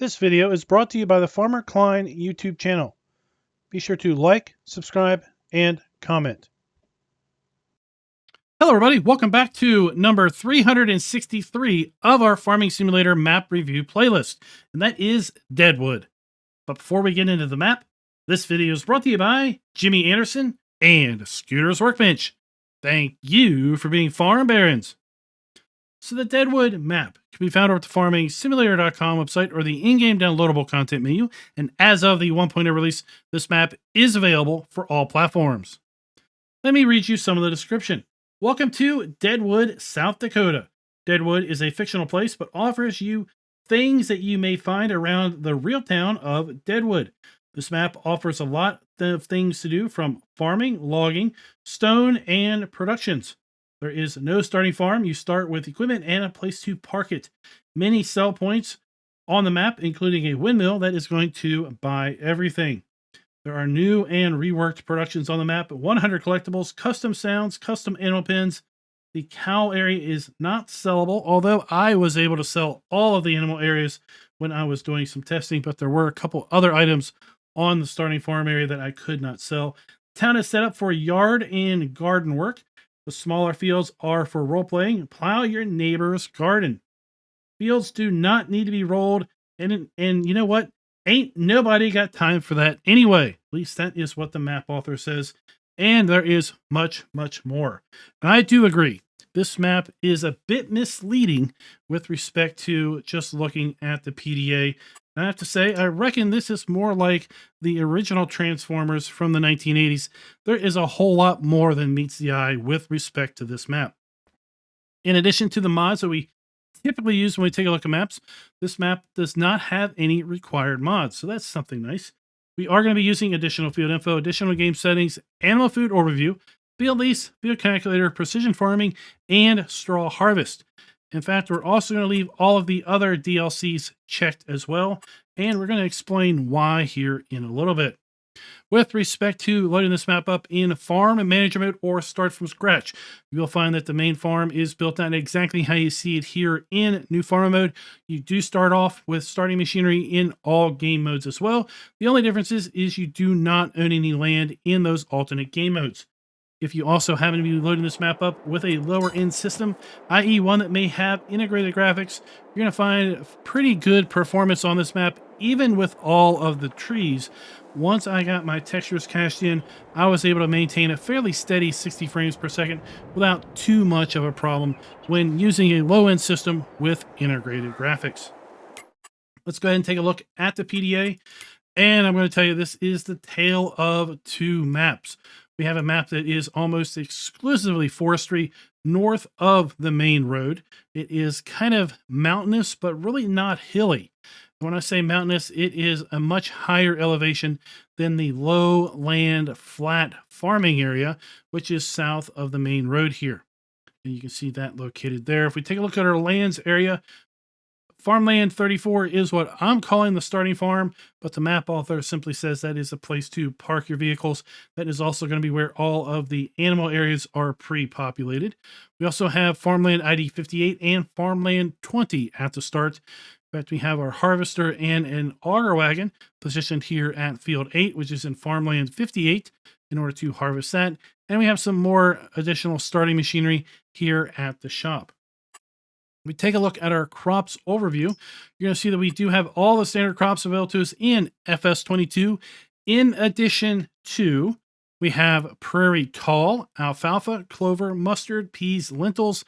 This video is brought to you by the Farmer Klein YouTube channel. Be sure to like, subscribe, and comment. Hello everybody, welcome back to number 363 of our Farming Simulator map review playlist, and that is Deadwood. But before we get into the map, this video is brought to you by Jimmy Anderson and Scooter's Workbench. Thank you for being farm barons. So the Deadwood map can be found over at the farmingsimulator.com website or the in-game downloadable content menu, and as of the 1.0 release, this map is available for all platforms. Let me read you some of the description. Welcome to Deadwood, South Dakota. Deadwood is a fictional place, but offers you things that you may find around the real town of Deadwood. This map offers a lot of things to do, from farming, logging, stone, and productions. There is no starting farm. You start with equipment and a place to park it. Many sell points on the map, including a windmill that is going to buy everything. There are new and reworked productions on the map, 100 collectibles, custom sounds, custom animal pins. The cow area is not sellable, although I was able to sell all of the animal areas when I was doing some testing, but there were a couple other items on the starting farm area that I could not sell. Town is set up for yard and garden work. The smaller fields are for role-playing. Plow your neighbor's garden. Fields do not need to be rolled, and you know what? Ain't nobody got time for that anyway. At least that is what the map author says. And there is much, much more. And I do agree. This map is a bit misleading with respect to just looking at the PDA. I have to say, I reckon this is more like the original Transformers from the 1980s. There is a whole lot more than meets the eye with respect to this map. In addition to the mods that we typically use when we take a look at maps, this map does not have any required mods, so that's something nice. We are going to be using additional field info, additional game settings, animal food overview, field lease, field calculator, precision farming, and straw harvest. In fact, we're also going to leave all of the other DLCs checked as well, and we're going to explain why here in a little bit. With respect to loading this map up in farm and manager mode or start from scratch, you'll find that the main farm is built out exactly how you see it here in new farm mode. You do start off with starting machinery in all game modes as well. The only difference is you do not own any land in those alternate game modes. If you also happen to be loading this map up with a lower end system, i.e. one that may have integrated graphics, you're going to find pretty good performance on this map, even with all of the trees. Once I got my textures cached in, I was able to maintain a fairly steady 60 frames per second without too much of a problem when using a low end system with integrated graphics. Let's go ahead and take a look at the PDA. And I'm going to tell you, this is the tale of two maps. We have a map that is almost exclusively forestry north of the main road. It is kind of mountainous, but really not hilly. When I say mountainous, it is a much higher elevation than the lowland flat farming area, which is south of the main road here. And you can see that located there. If we take a look at our lands area, Farmland 34 is what I'm calling the starting farm, but the map author simply says that is a place to park your vehicles. That is also going to be where all of the animal areas are pre-populated. We also have Farmland ID 58 and Farmland 20 at the start. In fact, we have our harvester and an auger wagon positioned here at Field 8, which is in Farmland 58, in order to harvest that. And we have some more additional starting machinery here at the shop. We take a look at our crops overview. You're going to see that we do have all the standard crops available to us in FS22. In addition to, we have prairie tall, alfalfa, clover, mustard, peas, lentils,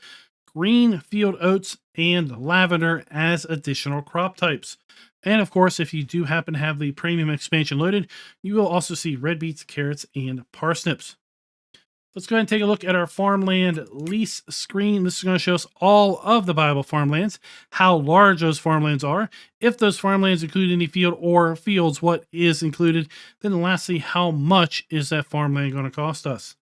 green field oats, and lavender as additional crop types. And of course, if you do happen to have the premium expansion loaded, you will also see red beets, carrots, and parsnips. Let's go ahead and take a look at our farmland lease screen. This is going to show us all of the viable farmlands, how large those farmlands are, if those farmlands include any field or fields, what is included, then lastly, how much is that farmland going to cost us.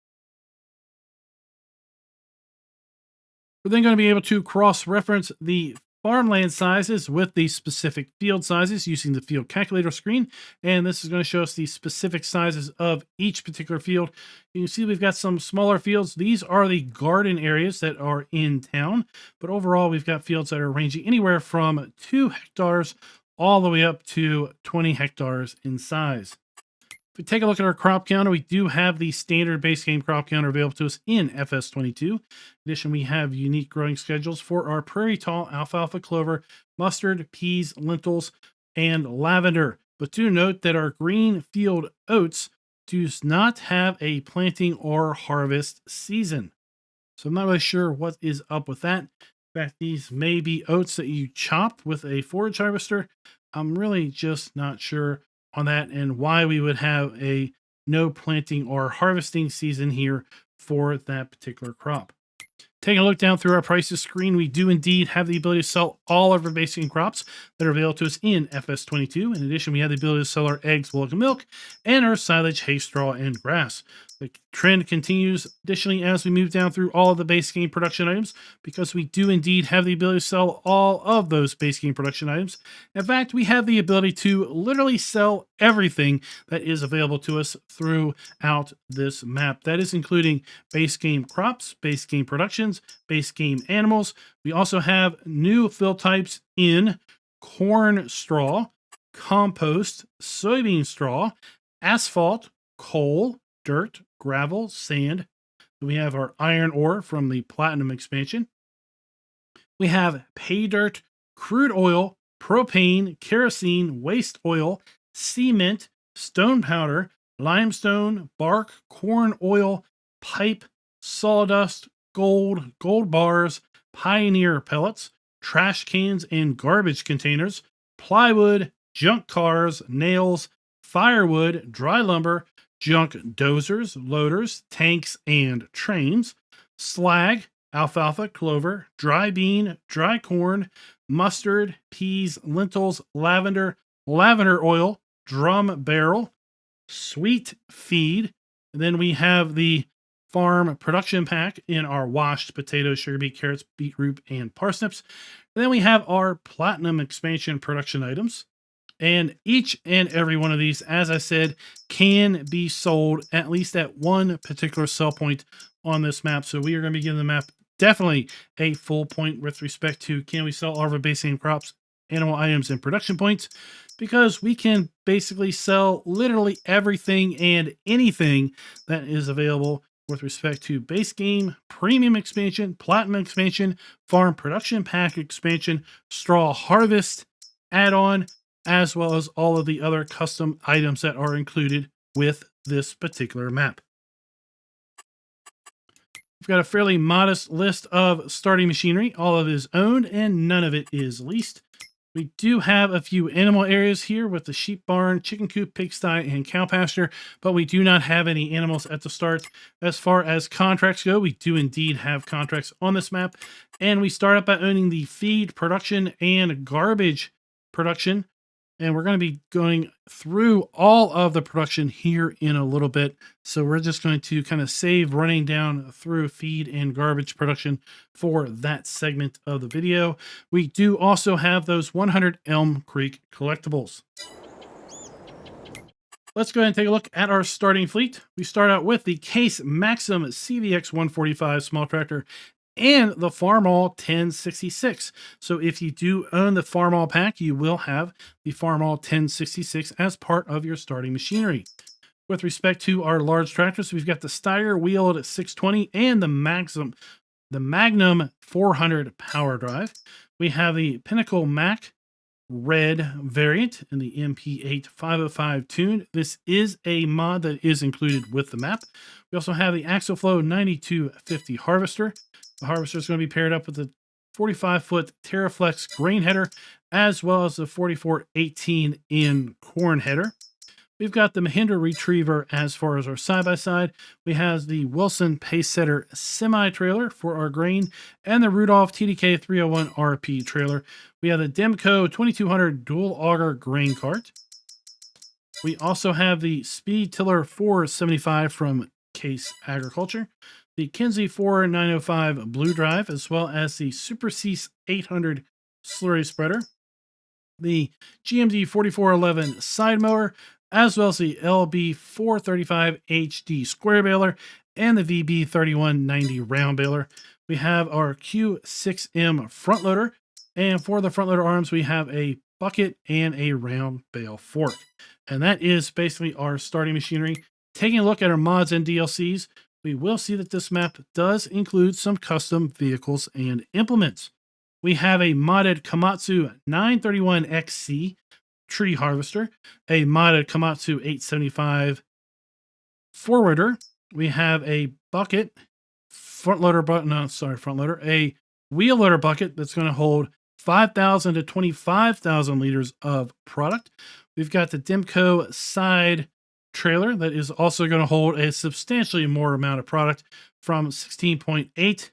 We're then going to be able to cross-reference the farmland sizes with the specific field sizes using the field calculator screen. And this is going to show us the specific sizes of each particular field. You can see we've got some smaller fields. These are the garden areas that are in town. But overall, we've got fields that are ranging anywhere from 2 hectares all the way up to 20 hectares in size. If we take a look at our crop counter, we do have the standard base game crop counter available to us in FS22. In addition, we have unique growing schedules for our prairie tall, alfalfa, clover, mustard, peas, lentils, and lavender. But do note that our green field oats does not have a planting or harvest season. So I'm not really sure what is up with that. In fact, these may be oats that you chop with a forage harvester. I'm really just not sure on that and why we would have a no planting or harvesting season here for that particular crop. Taking a look down through our prices screen, we do indeed have the ability to sell all of our basic crops that are available to us in FS22. In addition, we have the ability to sell our eggs, milk, and milk, and our silage, hay, straw, and grass. The trend continues additionally as we move down through all of the base game production items, because we do indeed have the ability to sell all of those base game production items. In fact, we have the ability to literally sell everything that is available to us throughout this map. That is including base game crops, base game productions, base game animals. We also have new fill types in corn straw, compost, soybean straw, asphalt, coal, dirt, gravel, sand. We have our iron ore from the platinum expansion. We have pay dirt, crude oil, propane, kerosene, waste oil, cement, stone powder, limestone, bark, corn oil, pipe, sawdust, gold bars, pioneer pellets, trash cans and garbage containers, plywood, junk cars, nails, firewood, dry lumber, junk dozers, loaders, tanks, and trains, slag, alfalfa, clover, dry bean, dry corn, mustard, peas, lentils, lavender oil, drum barrel, sweet feed. And then we have the farm production pack in our washed potatoes, sugar beet, carrots, beetroot, and parsnips. And then we have our platinum expansion production items. And each and every one of these, as I said, can be sold at least at one particular sell point on this map. So we are going to be giving the map definitely a full point with respect to can we sell all of our base game crops, animal items, and production points, because we can basically sell literally everything and anything that is available with respect to base game, premium expansion, platinum expansion, farm production pack expansion, straw harvest add-on, as well as all of the other custom items that are included with this particular map. We've got a fairly modest list of starting machinery. All of it is owned and none of it is leased. We do have a few animal areas here with the sheep barn, chicken coop, pigsty, and cow pasture, but we do not have any animals at the start. As far as contracts go, we do indeed have contracts on this map, and we start up by owning the feed production and garbage production. And we're going to be going through all of the production here in a little bit. So we're just going to kind of save running down through feed and garbage production for that segment of the video. We do also have those 100 Elm Creek collectibles. Let's go ahead and take a look at our starting fleet. We start out with the Case Maxim CVX 145 small tractor and the Farmall 1066. So if you do own the Farmall pack, you will have the Farmall 1066 as part of your starting machinery. With respect to our large tractors, we've got the Steyr wheeled 620 and the Magnum 400 power drive. We have the Pinnacle Mac red variant in the MP8 505 tune. This is a mod that is included with the map. We also have the Axoflow 9250 harvester. The harvester is going to be paired up with the 45-foot Terraflex grain header, as well as the 4418 in corn header. We've got the Mahindra Retriever as far as our side-by-side. We have the Wilson Pacesetter semi-trailer for our grain, and the Rudolph TDK 301 RP trailer. We have the Demco 2200 dual auger grain cart. We also have the Speed Tiller 475 from Case Agriculture, the Kinsey 4905 Blue Drive, as well as the Super Cease 800 slurry spreader, the GMD 4411 side mower, as well as the LB 435 HD square baler, and the VB 3190 round baler. We have our Q6M front loader, and for the front loader arms, we have a bucket, and a round bale fork. And that is basically our starting machinery. Taking a look at our mods and DLCs, we will see that this map does include some custom vehicles and implements. We have a modded Komatsu 931XC tree harvester, a modded Komatsu 875 forwarder. We have a bucket, a wheel loader bucket that's going to hold 5,000 to 25,000 liters of product. We've got the Demco side trailer that is also going to hold a substantially more amount of product from 16.8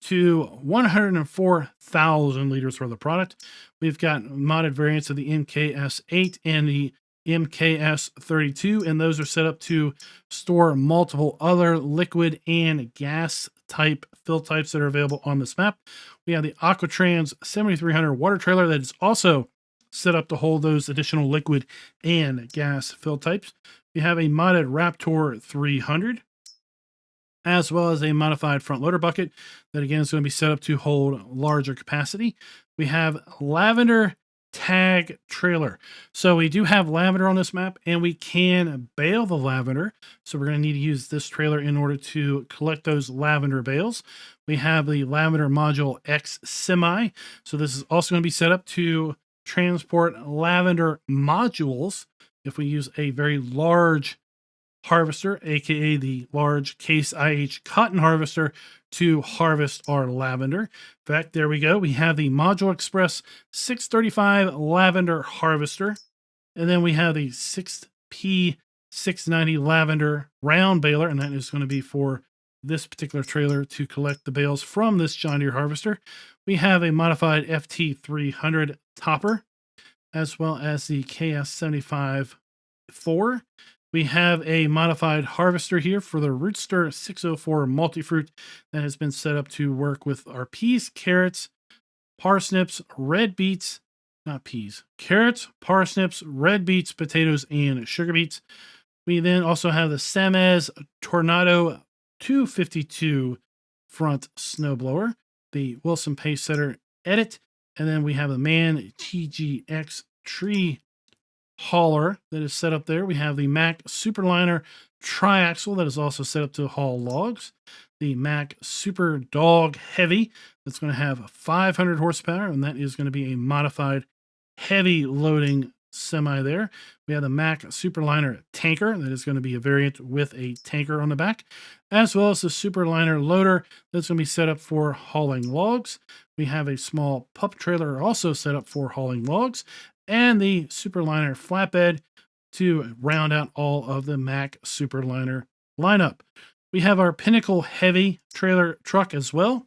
to 104,000 liters worth of product. We've got modded variants of the MKS8 and the MKS32, and those are set up to store multiple other liquid and gas type fill types that are available on this map. We have the Aquatrans 7300 water trailer that is also set up to hold those additional liquid and gas fill types. We have a modded Raptor 300, as well as a modified front loader bucket that again is going to be set up to hold larger capacity. We have Lavender Tag trailer. So we do have lavender on this map, and we can bale the lavender. So we're going to need to use this trailer in order to collect those lavender bales. We have the Lavender Module X Semi. So this is also going to be set up to transport lavender modules if we use a very large harvester, aka the large Case IH cotton harvester, to harvest our lavender. In fact, there we go. We have the Module Express 635 lavender harvester, and then we have the 6P690 lavender round baler, and that is going to be for this particular trailer to collect the bales from this John Deere harvester. We have a modified FT300 topper, as well as the KS75-4. We have a modified harvester here for the Rootster 604 multi-fruit that has been set up to work with our peas, carrots, parsnips, red beets, carrots, parsnips, red beets, potatoes, and sugar beets. We then also have the Samez Tornado 252 front snowblower, the Wilson Pace Setter Edit, and then we have the Man TGX tree hauler that is set up there. We have the Mack Superliner triaxle that is also set up to haul logs. The Mack Super Dog Heavy that's going to have 500 horsepower, and that is going to be a modified heavy loading semi there. We have the Mack Superliner Tanker that is going to be a variant with a tanker on the back, as well as the Superliner Loader that's going to be set up for hauling logs. We have a small pup trailer also set up for hauling logs, and the Superliner flatbed to round out all of the Mack Superliner lineup. We have our Pinnacle Heavy trailer truck as well.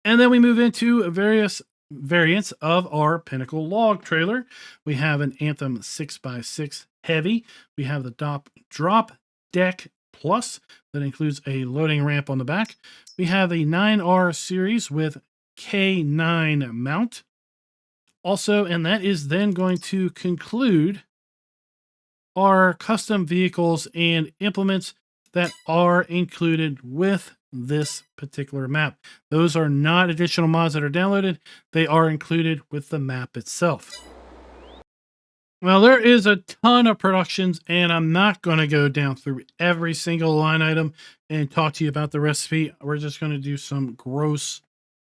And then we move into various variants of our Pinnacle log trailer. We have an Anthem 6x6 Heavy. We have the Drop Deck Plus that includes a loading ramp on the back. We have the 9R series with K9 mount. Also, and that is then going to conclude our custom vehicles and implements that are included with this particular map. Those are not additional mods that are downloaded. They are included with the map itself. Well, there is a ton of productions, and I'm not going to go down through every single line item and talk to you about the recipe. We're just going to do some gross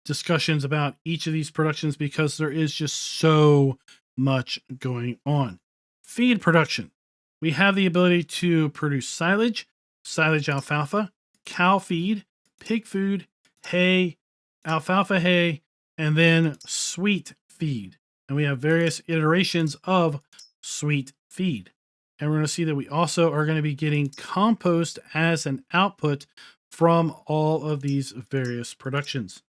discussions about each of these productions because there is just so much going on. Feed production. We have the ability to produce silage alfalfa, cow feed, pig food, hay, alfalfa hay, and then sweet feed. And we have various iterations of sweet feed. And we're going to see that we also are going to be getting compost as an output from all of these various productions.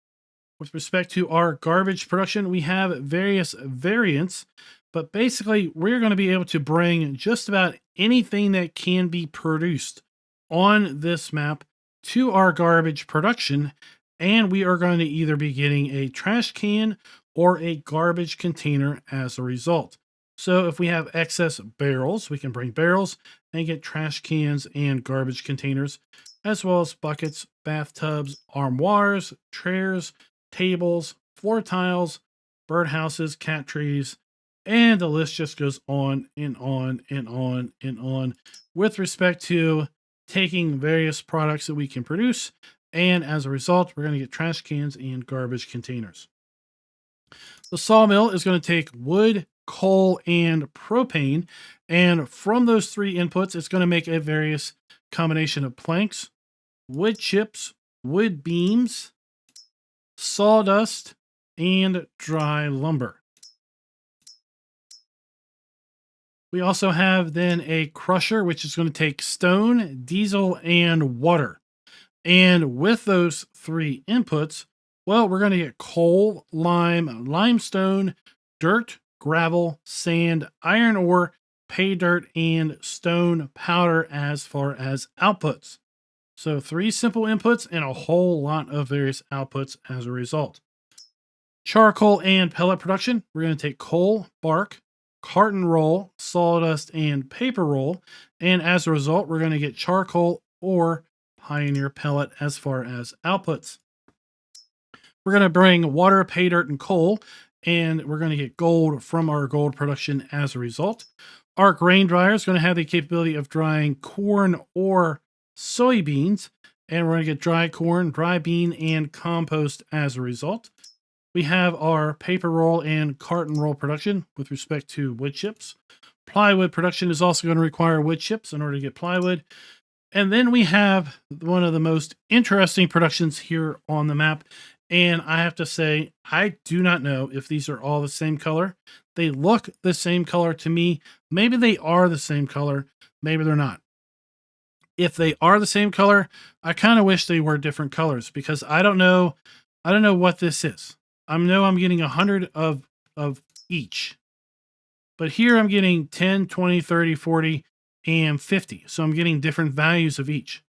With respect to our garbage production, we have various variants, but basically we're going to be able to bring just about anything that can be produced on this map to our garbage production, and we are going to either be getting a trash can or a garbage container as a result. So if we have excess barrels, we can bring barrels and get trash cans and garbage containers, as well as buckets, bathtubs, armoires, chairs, tables, floor tiles, birdhouses, cat trees, and the list just goes on and on and on and on with respect to taking various products that we can produce. And as a result, we're going to get trash cans and garbage containers. The sawmill is going to take wood, coal, and propane. And from those three inputs, it's going to make a various combination of planks, wood chips, wood beams, sawdust, and dry lumber. We also have then a crusher, which is going to take stone, diesel, and water. And with those three inputs, well, we're going to get coal, lime, limestone, dirt, gravel, sand, iron ore, pay dirt, and stone powder as far as outputs. So 3 simple inputs and a whole lot of various outputs as a result. Charcoal and pellet production, we're going to take coal, bark, carton roll, sawdust, and paper roll. And as a result, we're going to get charcoal or pioneer pellet as far as outputs. We're going to bring water, pay dirt, and coal, and we're going to get gold from our gold production as a result. Our grain dryer is going to have the capability of drying corn or soybeans, and we're going to get dry corn, dry bean, and compost as a result. We have our paper roll and carton roll production with respect to wood chips. Plywood production is also going to require wood chips in order to get plywood. And then we have one of the most interesting productions here on the map. And I have to say, I do not know if these are all the same color. They look the same color to me. Maybe they are the same color. Maybe they're not. If they are the same color, I kind of wish they were different colors because I don't know what this is. I know I'm getting 100 of each. But here I'm getting 10, 20, 30, 40, and 50. So I'm getting different values of each.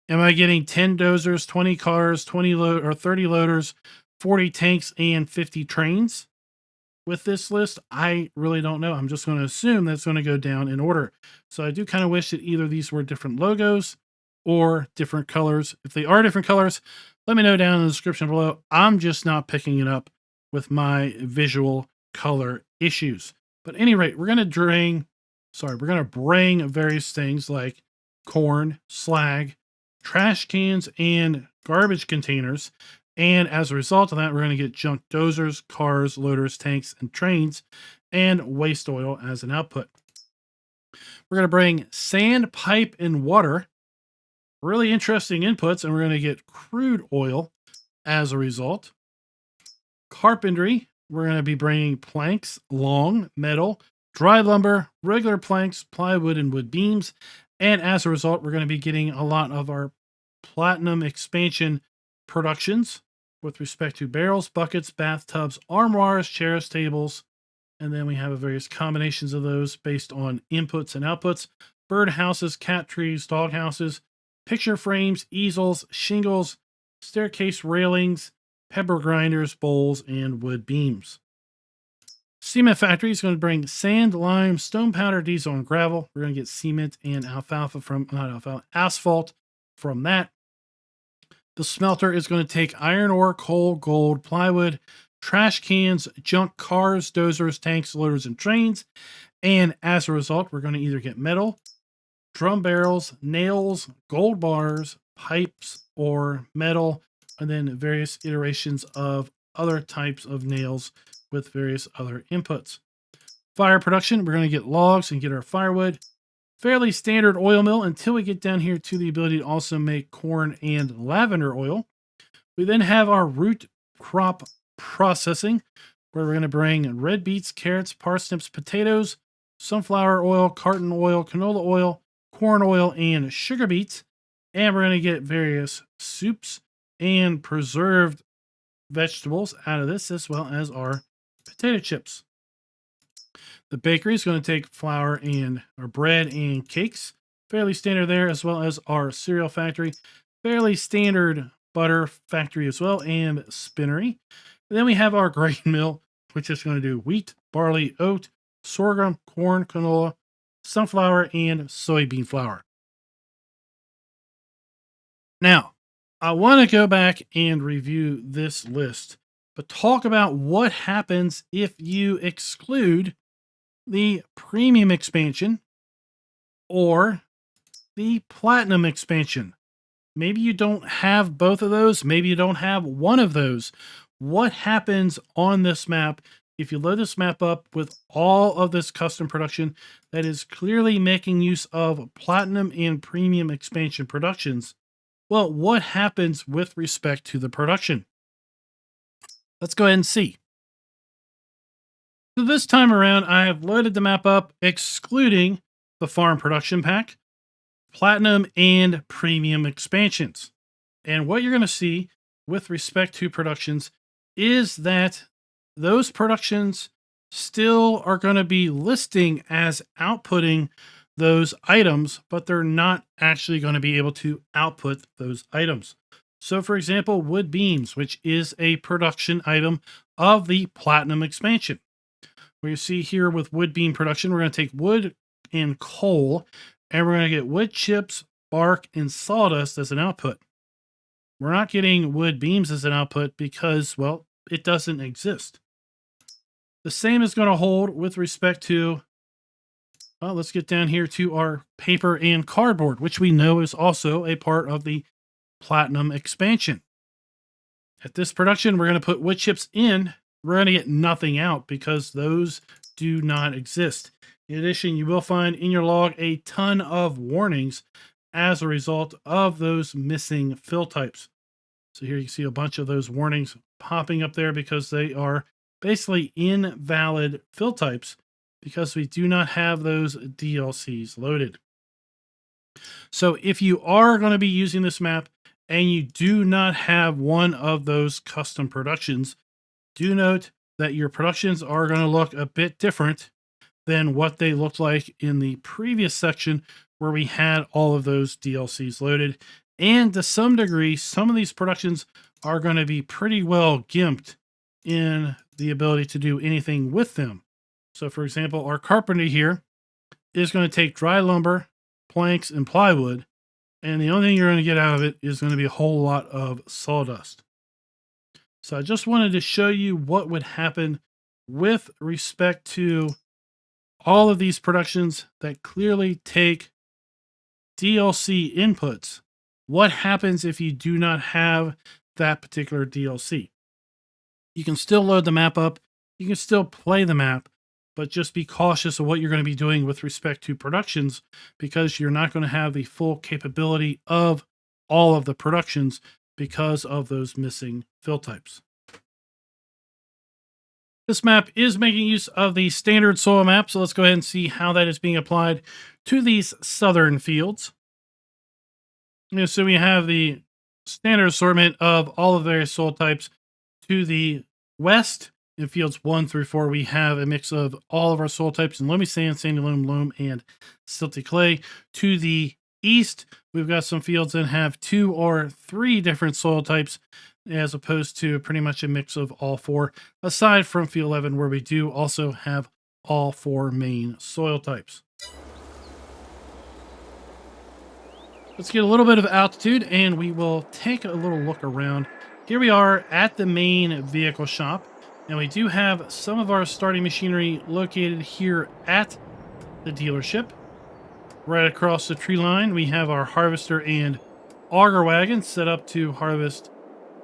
Am I getting 10 dozers, 20 cars, 30 loaders, 40 tanks, and 50 trains with this list? I really don't know. I'm just going to assume that's going to go down in order. So I do kind of wish that either these were different logos or different colors. If they are different colors, let me know down in the description below. I'm just not picking it up with my visual color issues. But at any rate, we're going to bring various things like corn, slag, trash cans, and garbage containers. And as a result of that, we're going to get junk dozers, cars, loaders, tanks, and trains, and waste oil as an output. We're going to bring sand, pipe, and water. Really interesting inputs, and we're going to get crude oil as a result. Carpentry, we're going to be bringing planks, long, metal, dry lumber, regular planks, plywood, and wood beams. And as a result, we're going to be getting a lot of our platinum expansion productions with respect to barrels, buckets, bathtubs, armoires, chairs, tables. And then we have various combinations of those based on inputs and outputs. Bird houses, cat trees, dog houses, picture frames, easels, shingles, staircase railings, pepper grinders, bowls, and wood beams. Cement factory is going to bring sand, lime, stone powder, diesel, and gravel. We're going to get cement and asphalt from that. The smelter is going to take iron ore, coal, gold, plywood, trash cans, junk cars, dozers, tanks, loaders, and trains. And as a result, we're going to either get metal, drum barrels, nails, gold bars, pipes, or metal, and then various iterations of other types of nails with various other inputs. Fire production, we're going to get logs and get our firewood. Fairly standard oil mill until we get down here to the ability to also make corn and lavender oil. We then have our root crop processing, where we're going to bring red beets, carrots, parsnips, potatoes, sunflower oil, carton oil, canola oil, corn oil, and sugar beets. And we're going to get various soups and preserved vegetables out of this, as well as our potato chips. The bakery is going to take flour and our bread and cakes. Fairly standard there, as well as our cereal factory. Fairly standard butter factory as well, and spinnery. And then we have our grain mill, which is going to do wheat, barley, oat, sorghum, corn, canola, sunflower, and soybean flour. Now, I want to go back and review this list but talk about what happens if you exclude the premium expansion or the platinum expansion. Maybe you don't have both of those. Maybe you don't have one of those. What happens on this map if you load this map up with all of this custom production that is clearly making use of platinum and premium expansion productions? Well, what happens with respect to the production? Let's go ahead and see. So this time around, I have loaded the map up excluding the farm production pack, platinum, and premium expansions. And what you're going to see with respect to productions is that those productions still are going to be listing as outputting those items, but they're not actually going to be able to output those items. So for example, wood beams, which is a production item of the platinum expansion. Where you see here with wood beam production, we're going to take wood and coal, and we're going to get wood chips, bark, and sawdust as an output. We're not getting wood beams as an output because, well, it doesn't exist. The same is going to hold with respect to, well, let's get down here to our paper and cardboard, which we know is also a part of the platinum expansion. At this production, we're going to put wood chips in. We're going to get nothing out because those do not exist. In addition, you will find in your log a ton of warnings as a result of those missing fill types. So here you see a bunch of those warnings popping up there because they are basically invalid fill types because we do not have those DLCs loaded. So if you are going to be using this map and you do not have one of those custom productions, do note that your productions are going to look a bit different than what they looked like in the previous section where we had all of those DLCs loaded. And to some degree, some of these productions are going to be pretty well gimped in the ability to do anything with them. So for example, our carpentry here is going to take dry lumber, planks, and plywood. And the only thing you're going to get out of it is going to be a whole lot of sawdust. So I just wanted to show you what would happen with respect to all of these productions that clearly take DLC inputs. What happens if you do not have that particular DLC? You can still load the map up. You can still play the map, but just be cautious of what you're going to be doing with respect to productions because you're not going to have the full capability of all of the productions because of those missing fill types. This map is making use of the standard soil map, so let's go ahead and see how that is being applied to these southern fields. So we have the standard assortment of all of the various soil types. To the west, in fields 1 through 4, we have a mix of all of our soil types in loamy sand, sandy loam, and silty clay. To the east, we've got some fields that have 2 or 3 different soil types, as opposed to pretty much a mix of all 4, aside from field 11, where we do also have all 4 main soil types. Let's get a little bit of altitude and we will take a little look around. Here we are at the main vehicle shop, and we do have some of our starting machinery located here at the dealership. Right across the tree line, we have our harvester and auger wagon set up to harvest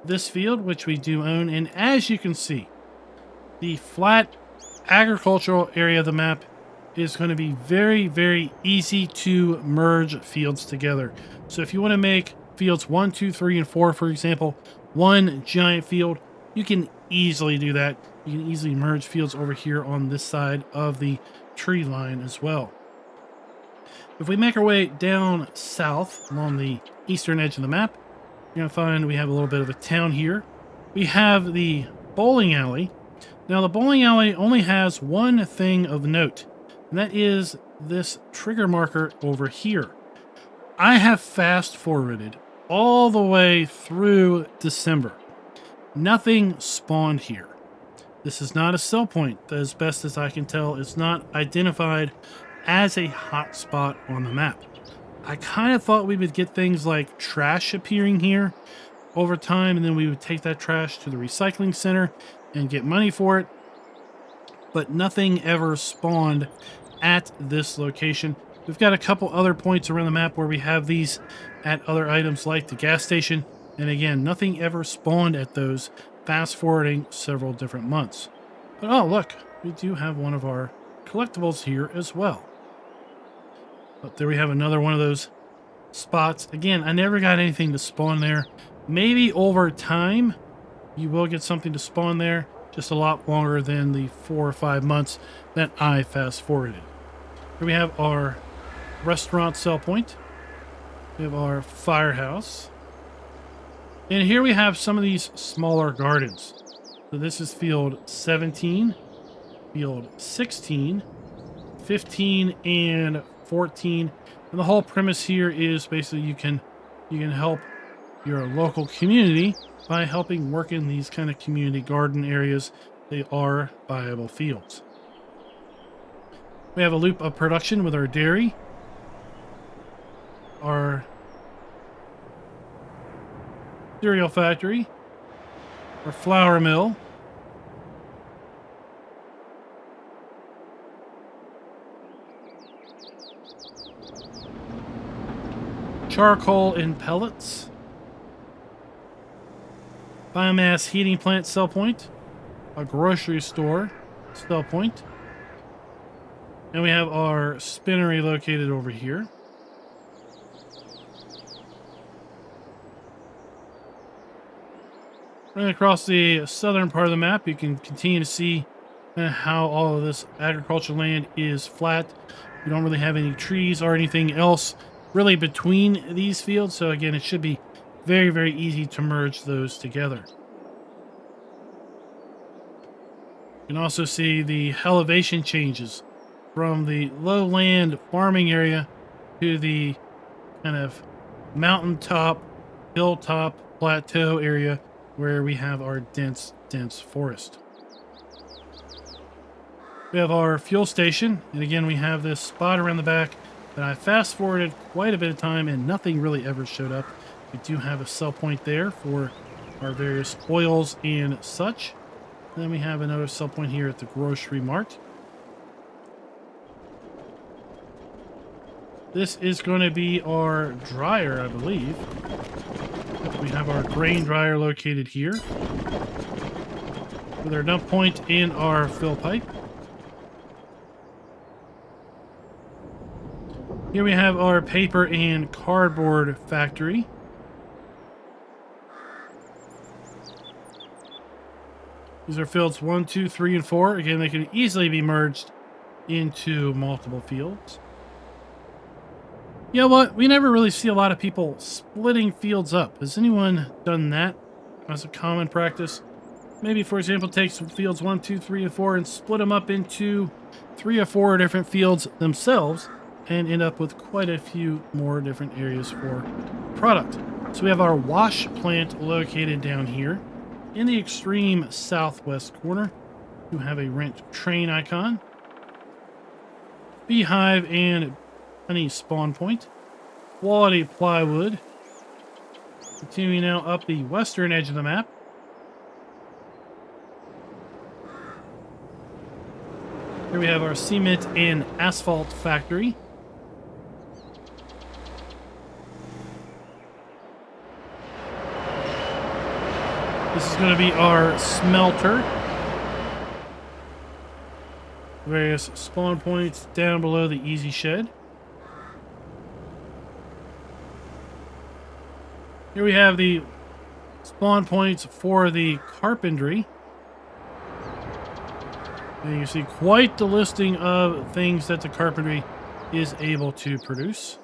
this field, which we do own. And as you can see, the flat agricultural area of the map is going to be very, very easy to merge fields together. So if you want to make fields 1, 2, 3, and 4, for example, one giant field, you can easily do that. You can easily merge fields over here on this side of the tree line as well. If we make our way down south along the eastern edge of the map, you're going to find we have a little bit of a town here. We have the bowling alley. Now the bowling alley only has one thing of note, and that is this trigger marker over here. I have fast forwarded all the way through December. Nothing spawned here. This is not a sell point. As best as I can tell, it's not identified as a hot spot on the map. I kind of thought we would get things like trash appearing here, over time, and then we would take that trash to the recycling center and get money for it. But nothing ever spawned at this location. We've got a couple other points around the map where we have these at other items like the gas station. And again, nothing ever spawned at those, fast forwarding several different months. But oh, look, we do have one of our collectibles here as well. But there we have another one of those spots. Again, I never got anything to spawn there. Maybe over time, you will get something to spawn there. Just a lot longer than the 4 or 5 months that I fast forwarded. Here we have our restaurant sell point. We have our firehouse. And here we have some of these smaller gardens. So this is field 17, field 16, 15, and 14. And the whole premise here is basically you can help your local community by helping work in these kind of community garden areas. They are viable fields. We have a loop of production with our dairy, our cereal factory, our flour mill, charcoal and pellets, biomass heating plant sell point, a grocery store sell point, and we have our spinnery located over here. Right across the southern part of the map, you can continue to see how all of this agricultural land is flat. We don't really have any trees or anything else really between these fields. So again, it should be very, very easy to merge those together. You can also see the elevation changes from the lowland farming area to the kind of mountaintop, hilltop, plateau area where we have our dense forest. We have our fuel station, and again we have this spot around the back that I fast forwarded quite a bit of time and nothing really ever showed up. We do have a sell point there for our various oils and such. And then we have another sell point here at the grocery mart. This is going to be our dryer, I believe. We have our grain dryer located here with our dump point and our fill pipe. Here we have our paper and cardboard factory. These are fields 1, 2, 3, and 4. Again, they can easily be merged into multiple fields. You know what? We never really see a lot of people splitting fields up. Has anyone done that as a common practice? Maybe, for example, take some fields 1, 2, 3, and 4 and split them up into 3 or 4 different fields themselves and end up with quite a few more different areas for product. So we have our wash plant located down here in the extreme southwest corner. You have a rent train icon, beehive and honey spawn point, quality plywood. Continuing now up the western edge of the map. Here we have our cement and asphalt factory. This is going to be our smelter. Various spawn points down below the easy shed. Here we have the spawn points for the carpentry. And you can see quite the listing of things that the carpentry is able to produce.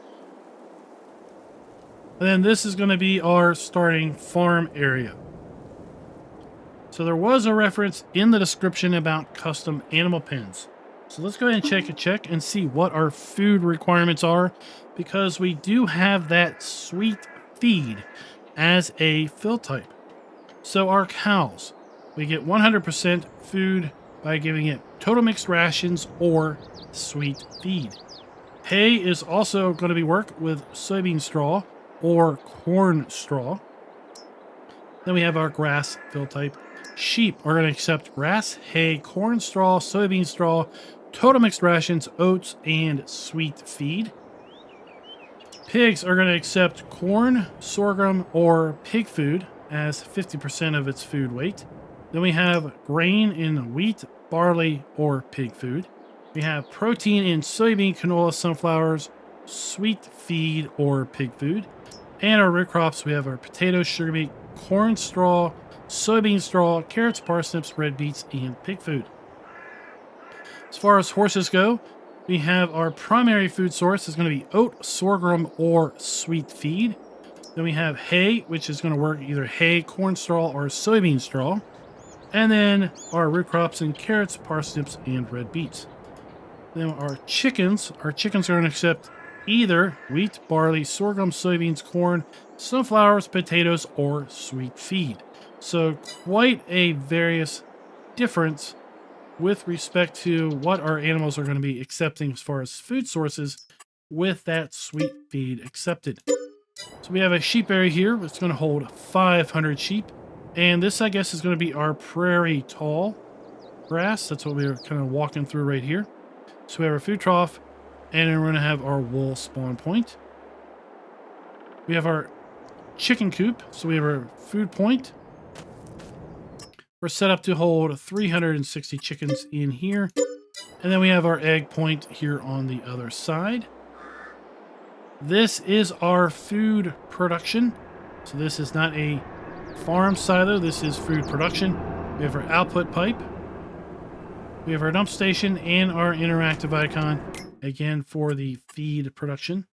And then this is going to be our starting farm area. So there was a reference in the description about custom animal pens. So let's go ahead and check and see what our food requirements are, because we do have that sweet feed as a fill type. So our cows, we get 100% food by giving it total mixed rations or sweet feed. Hay is also going to be worked with soybean straw or corn straw. Then we have our grass fill type. Sheep are going to accept grass, hay, corn straw, soybean straw, total mixed rations, oats, and sweet feed. Pigs are going to accept corn, sorghum, or pig food as 50% of its food weight. Then we have grain in wheat, barley, or pig food. We have protein in soybean, canola, sunflowers, sweet feed, or pig food. And our root crops, we have our potatoes, sugar beet, corn straw, soybean straw, carrots, parsnips, red beets, and pig food. As far as horses go, we have our primary food source is going to be oat, sorghum, or sweet feed. Then we have hay, which is going to work either hay, corn straw, or soybean straw. And then our root crops in carrots, parsnips, and red beets. Then our chickens are going to accept either wheat, barley, sorghum, soybeans, corn, sunflowers, potatoes, or sweet feed. So quite a various difference with respect to what our animals are going to be accepting as far as food sources with that sweet feed accepted. So we have a sheep area here. It's going to hold 500 sheep. And this, I guess, is going to be our prairie tall grass. That's what we're kind of walking through right here. So we have our food trough, and then we're going to have our wool spawn point. We have our chicken coop. So we have our food point. We're set up to hold 360 chickens in here. And then we have our egg point here on the other side. This is our food production. So this is not a farm silo. This is food production. We have our output pipe. We have our dump station and our interactive icon, again, for the feed production.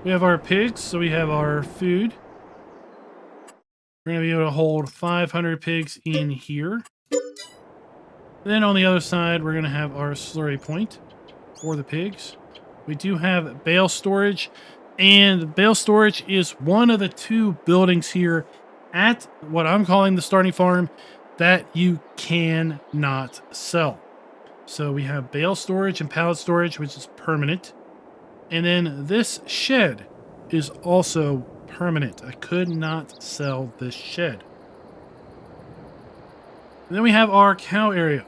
We have our pigs, so we have our food. We're going to be able to hold 500 pigs in here. Then on the other side, we're going to have our slurry point for the pigs. We do have bale storage, and bale storage is one of the two buildings here at what I'm calling the starting farm that you cannot sell. So we have bale storage and pallet storage, which is permanent. And then this shed is also permanent. I could not sell this shed. And then we have our cow area,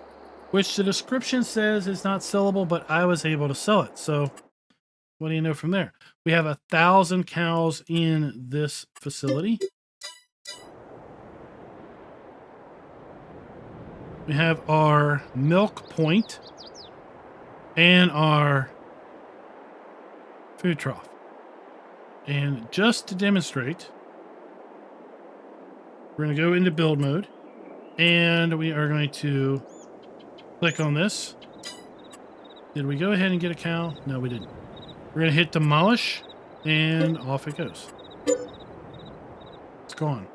which the description says is not sellable, but I was able to sell it. So what do you know from there? We have 1,000 cows in this facility. We have our milk point and our food trough. And just to demonstrate, we're going to go into build mode, and we are going to click on this. Did we go ahead and get a cow? No, we didn't. We're going to hit demolish, and off it goes. It's gone.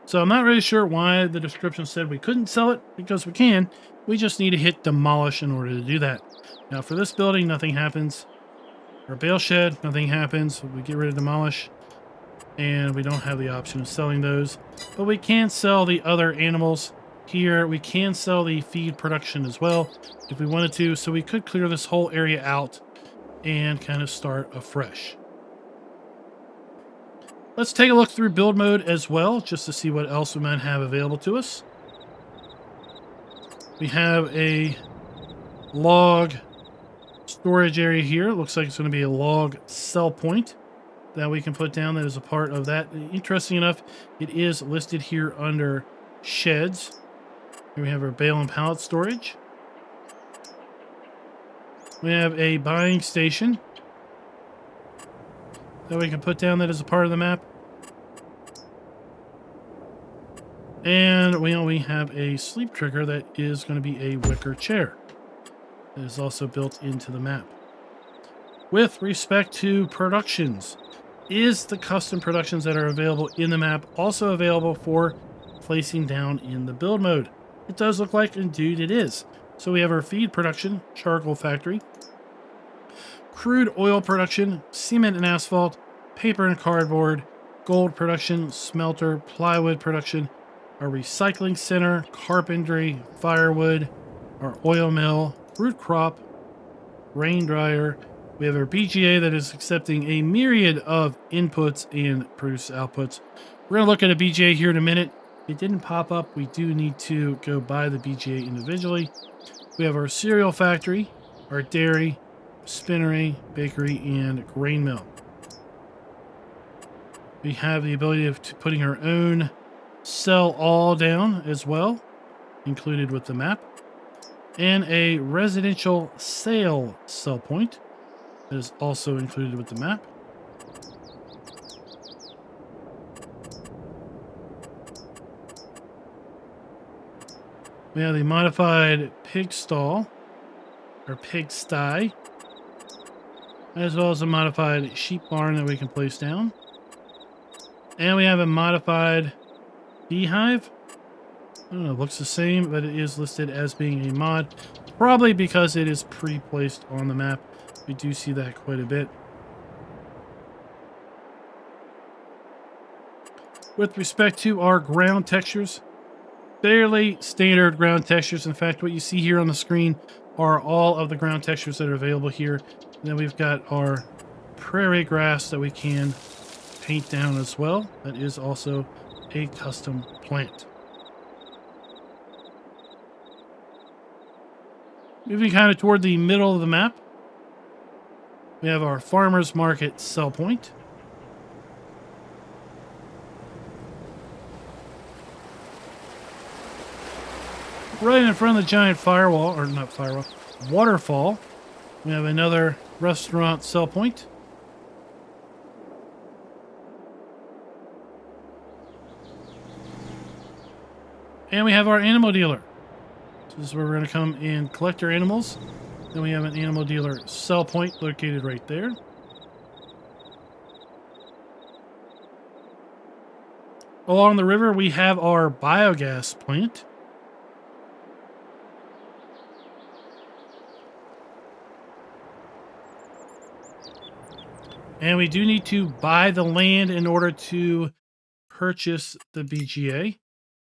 So I'm not really sure why the description said we couldn't sell it, because we can. We just need to hit demolish in order to do that. Now for this building, nothing happens. Our bale shed, nothing happens. We get rid of demolish, and we don't have the option of selling those. But we can sell the other animals here. We can sell the feed production as well if we wanted to. So we could clear this whole area out and kind of start afresh. Let's take a look through build mode as well, just to see what else we might have available to us. We have a log storage area here. It looks like it's going to be a log sell point that we can put down that is a part of that. Interesting enough, it is listed here under sheds. Here we have our bale and pallet storage. We have a buying station that we can put down that is a part of the map. And we only have a sleep trigger that is going to be a wicker chair. That is also built into the map. With respect to productions, is the custom productions that are available in the map also available for placing down in the build mode? It does look like indeed it is. So we have our feed production, charcoal factory, crude oil production, cement and asphalt, paper and cardboard, gold production, smelter, plywood production, our recycling center, carpentry, firewood, our oil mill, root crop, rain dryer, We have our BGA that is accepting a myriad of inputs and produce outputs. We're going to look at a BGA here in a minute. It didn't pop up. We do need to go buy the BGA individually. We have our cereal factory, our dairy, spinnery, bakery, and grain mill. We have the ability of putting our own sell all down as well, included with the map, and a residential sell point that is also included with the map. We have the modified pig stall, or pig sty, as well as a modified sheep barn that we can place down. And we have a modified beehive. I don't know, it looks the same, but it is listed as being a mod, probably because it is pre-placed on the map. We do see that quite a bit. With respect to our ground textures, fairly standard ground textures. In fact, what you see here on the screen are all of the ground textures that are available here. And then we've got our prairie grass that we can paint down as well. That is also a custom plant. Moving kind of toward the middle of the map, we have our farmer's market sell point. Right in front of the giant firewall, or not firewall, waterfall, we have another restaurant sell point. And we have our animal dealer. So this is where we're going to come and collect our animals. Then we have an animal dealer sell point located right there. Along the river, we have our biogas plant. And we do need to buy the land in order to purchase the BGA.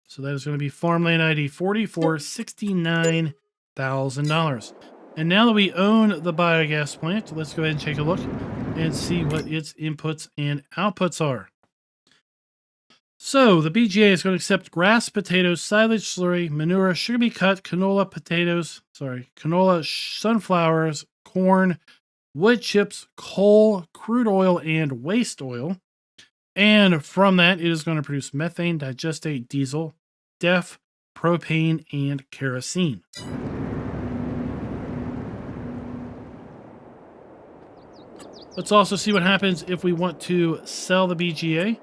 So that is going to be farmland ID 40 for $69,000. And now that we own the biogas plant, let's go ahead and take a look and see what its inputs and outputs are. So the BGA is going to accept grass, potatoes, silage, slurry, manure, sugar beet cut, canola, sunflowers, corn, wood chips, coal, crude oil, and waste oil. And from that, it is going to produce methane, digestate, diesel, DEF, propane, and kerosene. Let's also see what happens if we want to sell the BGA.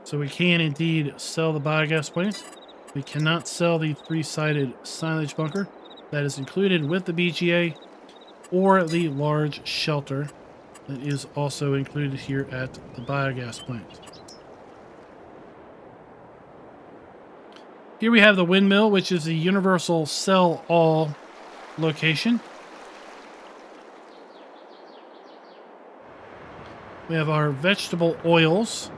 So we can indeed sell the biogas plant. We cannot sell the three-sided silage bunker that is included with the BGA, or the large shelter that is also included here at the biogas plant. Here we have the Windmill, which is a universal sell-all location. We have our vegetable oils,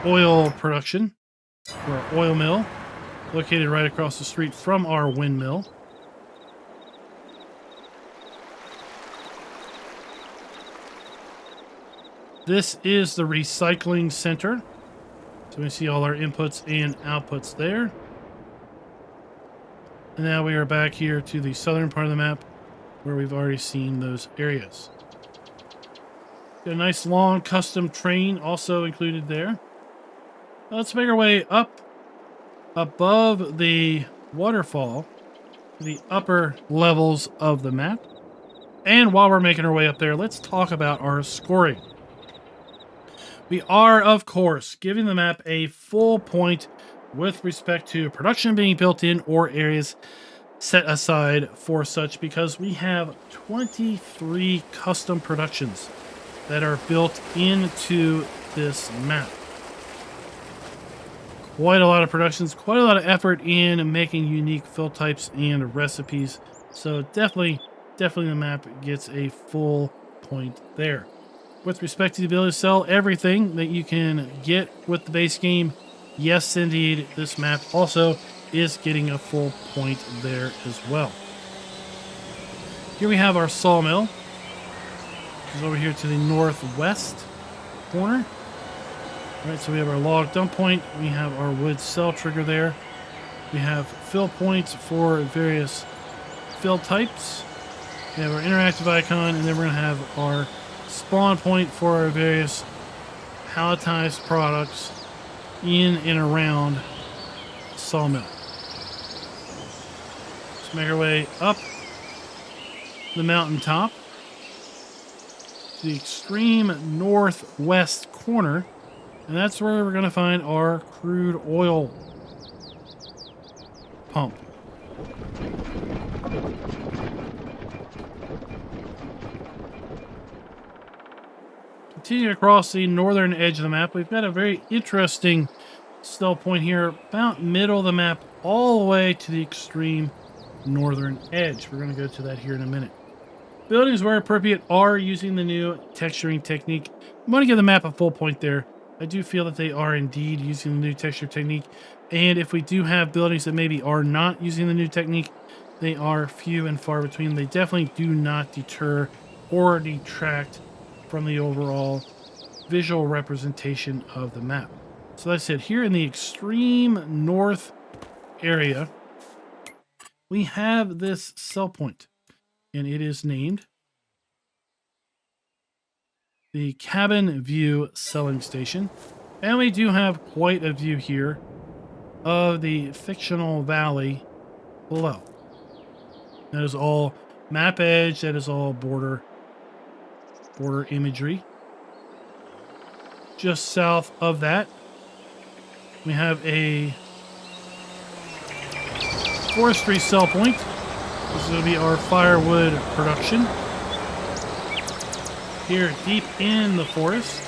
oil production, or our oil mill, located right across the street from our Windmill. This is the recycling center. So we see all our inputs and outputs there. And now we are back here to the southern part of the map where we've already seen those areas. Got a nice long custom train also included there. Let's make our way up above the waterfall to the upper levels of the map. And while we're making our way up there, let's talk about our scoring. We are, of course, giving the map a full point with respect to production being built in or areas set aside for such, because we have 23 custom productions that are built into this map. Quite a lot of productions, quite a lot of effort in making unique fill types and recipes. So definitely the map gets a full point there. With respect to the ability to sell everything that you can get with the base game, yes, indeed, this map also is getting a full point there as well. Here we have our sawmill, which is over here to the northwest corner. All right, so we have our log dump point. We have our wood cell trigger there. We have fill points for various fill types. We have our interactive icon, and then we're going to have our spawn point for our various palletized products in and around the sawmill. Let's make our way up the mountaintop to the extreme northwest corner, and that's where we're going to find our crude oil pump. Continue across the northern edge of the map. We've got a very interesting stealth point here, about middle of the map, all the way to the extreme northern edge. We're going to go to that here in a minute. Buildings where appropriate are using the new texturing technique. I'm going to give the map a full point there. I do feel that they are indeed using the new texture technique. And if we do have buildings that maybe are not using the new technique, they are few and far between. They definitely do not deter or detract from the overall visual representation of the map. So like I said, here in the extreme north area, we have this sell point, and it is named the Cabin View Selling Station. And we do have quite a view here of the fictional valley below. That is all map edge, that is all border imagery. Just south of that, we have a forestry sell point. This is going to be our firewood production here deep in the forest.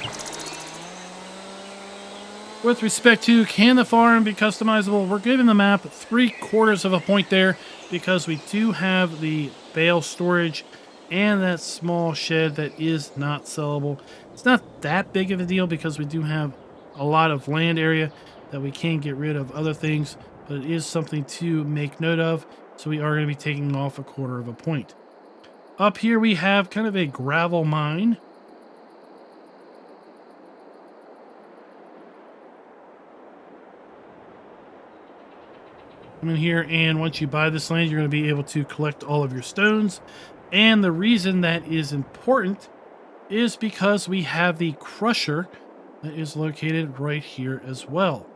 With respect to, can the farm be customizable? We're giving the map 3/4 of a point there because we do have the bale storage and that small shed that is not sellable. It's not that big of a deal because we do have a lot of land area that we can get rid of other things, but it is something to make note of. So we are going to be taking off 1/4 of a point. Up here we have kind of a gravel mine. Come in here, and once you buy this land, you're going to be able to collect all of your stones. And the reason that is important is because we have the crusher that is located right here as well.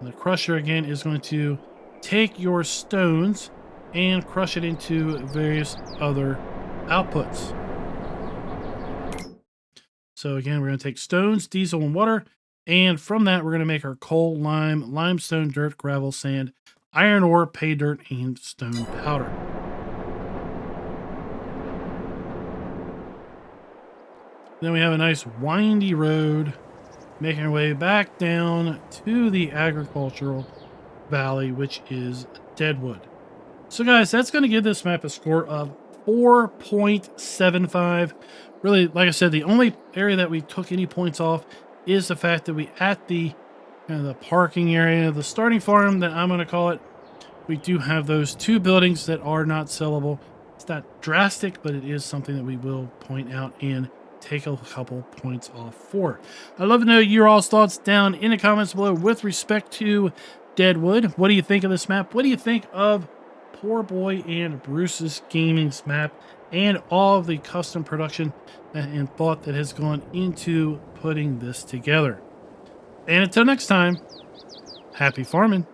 And the crusher, again, is going to take your stones and crush it into various other outputs. So again, we're going to take stones, diesel, and water. And from that, we're going to make our coal, lime, limestone, dirt, gravel, sand, iron ore, pay dirt, and stone powder. Then we have a nice windy road making our way back down to the agricultural valley, which is Deadwood. So guys, that's going to give this map a score of 4.75. Really, like I said, the only area that we took any points off is the fact that we, at the kind of the parking area, the starting farm that I'm going to call it, we do have those 2 buildings that are not sellable. It's not drastic, but it is something that we will point out and take a couple points off for. I'd love to know your all's thoughts down in the comments below with respect to Deadwood. What do you think of this map? What do you think of Poor Boy and Bruce's Gaming's map and all of the custom production and thought that has gone into putting this together? And until next time, happy farming.